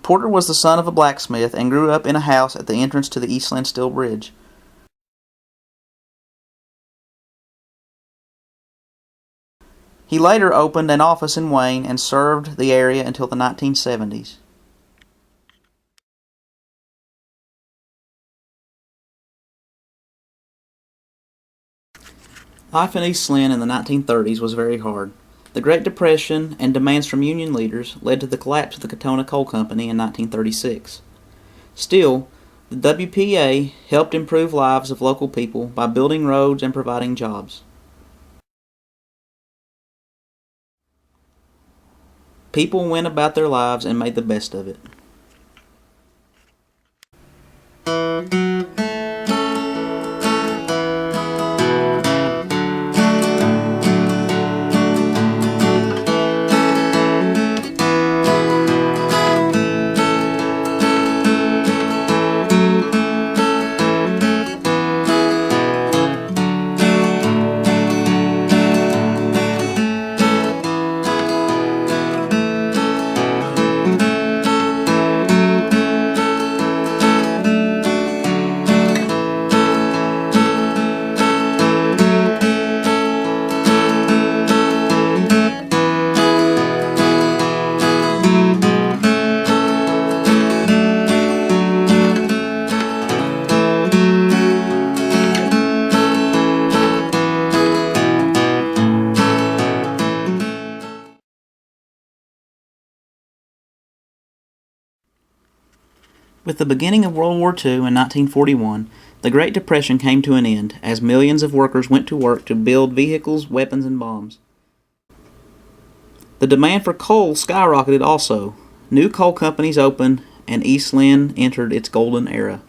Porter was the son of a blacksmith and grew up in a house at the entrance to the Eastland Steel Bridge. He later opened an office in Wayne and served the area until the 1970s. Life in East Lynn in the 1930s was very hard. The Great Depression and demands from union leaders led to the collapse of the Katona Coal Company in 1936. Still, the WPA helped improve lives of local people by building roads and providing jobs. People went about their lives and made the best of it. With the beginning of World War II in 1941, the Great Depression came to an end as millions of workers went to work to build vehicles, weapons, and bombs. The demand for coal skyrocketed also. New coal companies opened, and East Lynn entered its golden era.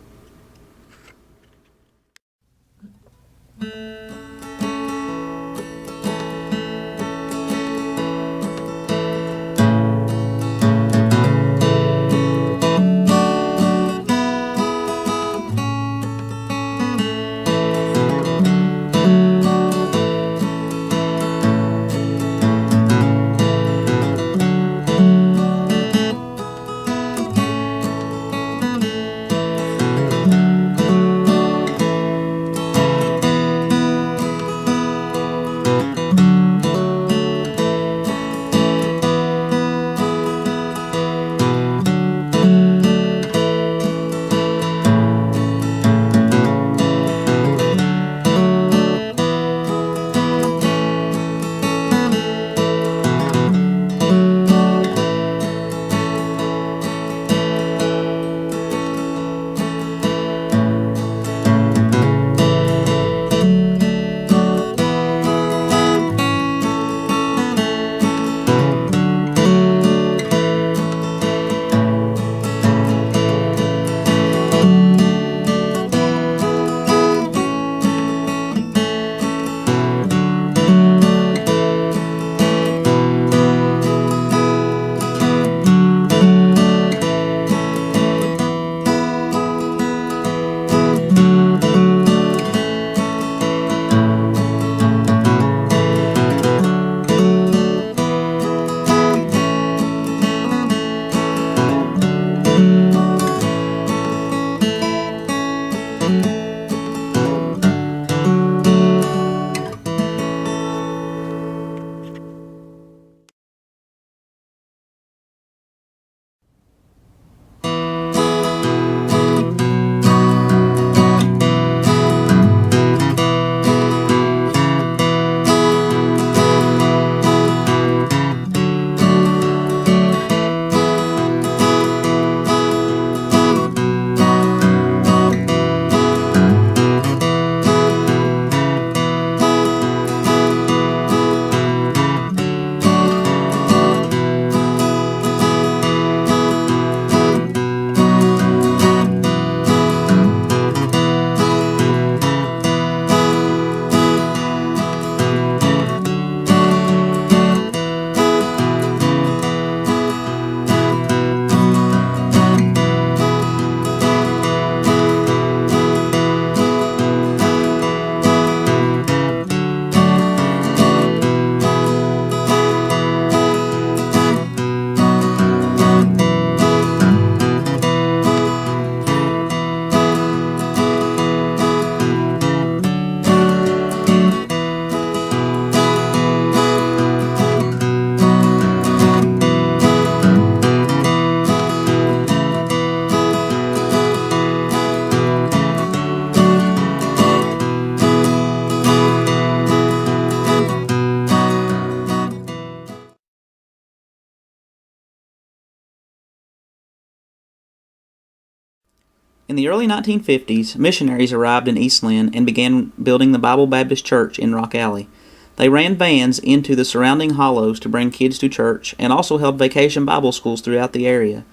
In the early 1950s, missionaries arrived in East Lynn and began building the Bible Baptist Church in Rock Alley. They ran vans into the surrounding hollows to bring kids to church and also held vacation Bible schools throughout the area.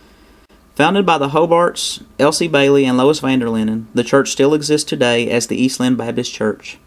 Founded by the Hobarts, Elsie Bailey, and Lois Vanderlinden, the church still exists today as the East Lynn Baptist Church.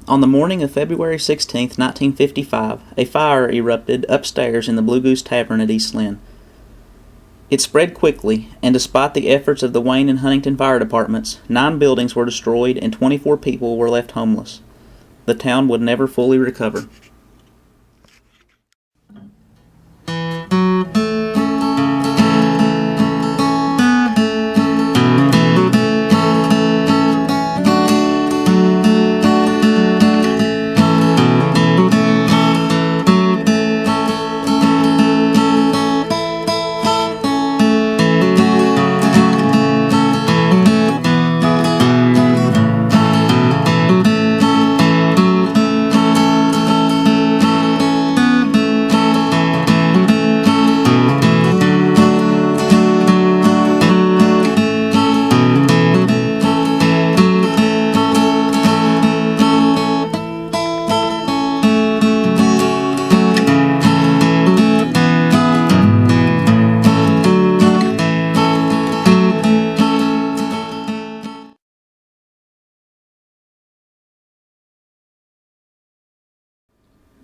On the morning of February 16, 1955, a fire erupted upstairs in the Blue Goose Tavern at East Lynn. It spread quickly, and despite the efforts of the Wayne and Huntington fire departments, 9 buildings were destroyed and 24 people were left homeless. The town would never fully recover.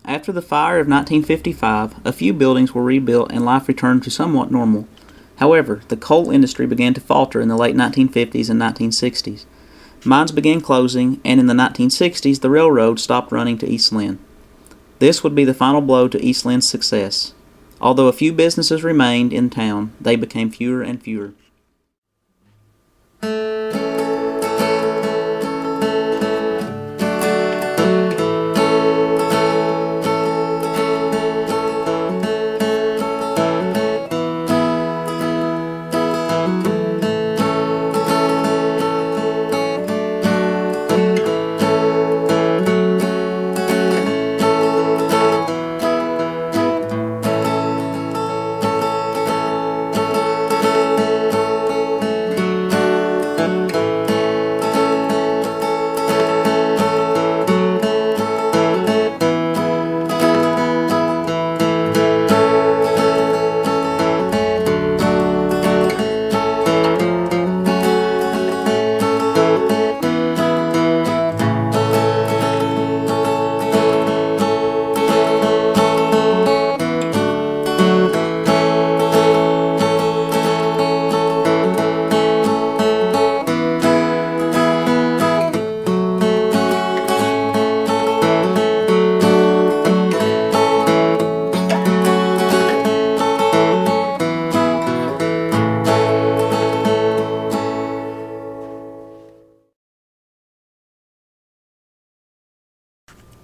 After the fire of 1955, a few buildings were rebuilt and life returned to somewhat normal. However, the coal industry began to falter in the late 1950s and 1960s. Mines began closing, and in the 1960s the railroad stopped running to East Lynn. This would be the final blow to East Lynn's success. Although a few businesses remained in town, they became fewer and fewer.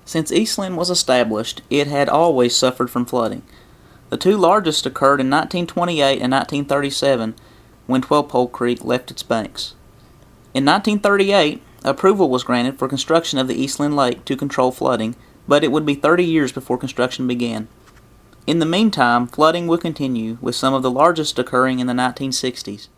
Since East Lynn was established, it had always suffered from flooding. The 2 largest occurred in 1928 and 1937, when 12-Pole Creek left its banks. In 1938, approval was granted for construction of the East Lynn Lake to control flooding, but it would be 30 years before construction began. In the meantime, flooding would continue, with some of the largest occurring in the 1960s.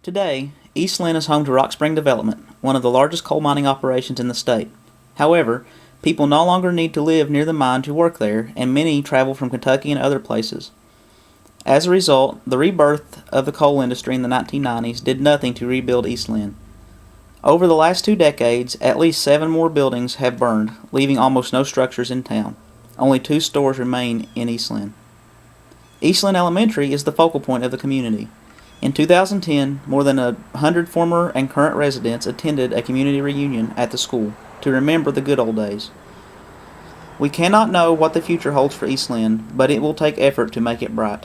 Today, East Lynn is home to Rock Spring Development, one of the largest coal mining operations in the state. However, people no longer need to live near the mine to work there, and many travel from Kentucky and other places. As a result, the rebirth of the coal industry in the 1990s did nothing to rebuild East Lynn. Over the last 2 decades, at least 7 more buildings have burned, leaving almost no structures in town. Only 2 stores remain in East Lynn. East Lynn Elementary is the focal point of the community. In 2010, more than 100 former and current residents attended a community reunion at the school to remember the good old days. We cannot know what the future holds for East Lynn, but it will take effort to make it bright.